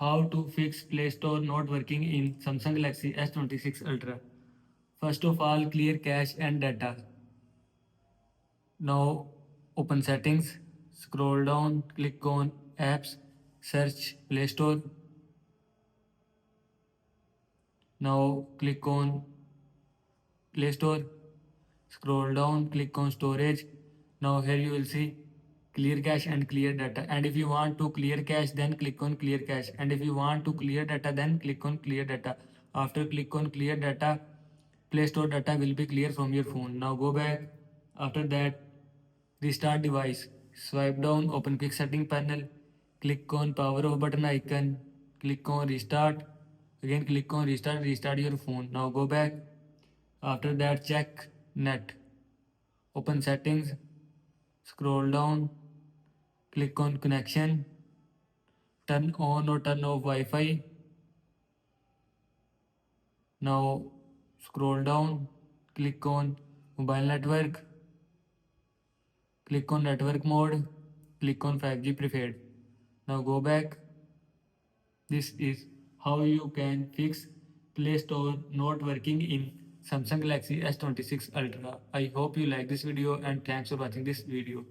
How to fix Play Store not working in Samsung Galaxy S26 Ultra. First of all, clear cache and data. Now open settings, scroll down, click on apps, search Play Store. Now click on Play Store, scroll down, click on storage. Now here you will see clear cache and clear data. And if you want to clear cache, then click on clear cache. And if you want to clear data, then click on clear data. After click on clear data, Play Store data will be clear from your phone. Now go back. After that, restart device. Swipe down, open quick setting panel. Click on power off button icon. Click on restart. Again click on restart, restart your phone. Now go back. After that, check net. Open settings. Scroll down. Click on connection. Turn on or turn off Wi-Fi. Now scroll down. Click on mobile network. Click on network mode. Click on 5G preferred. Now go back. This is how you can fix Play Store not working in Samsung Galaxy S26 Ultra. I hope you like this video and thanks for watching this video.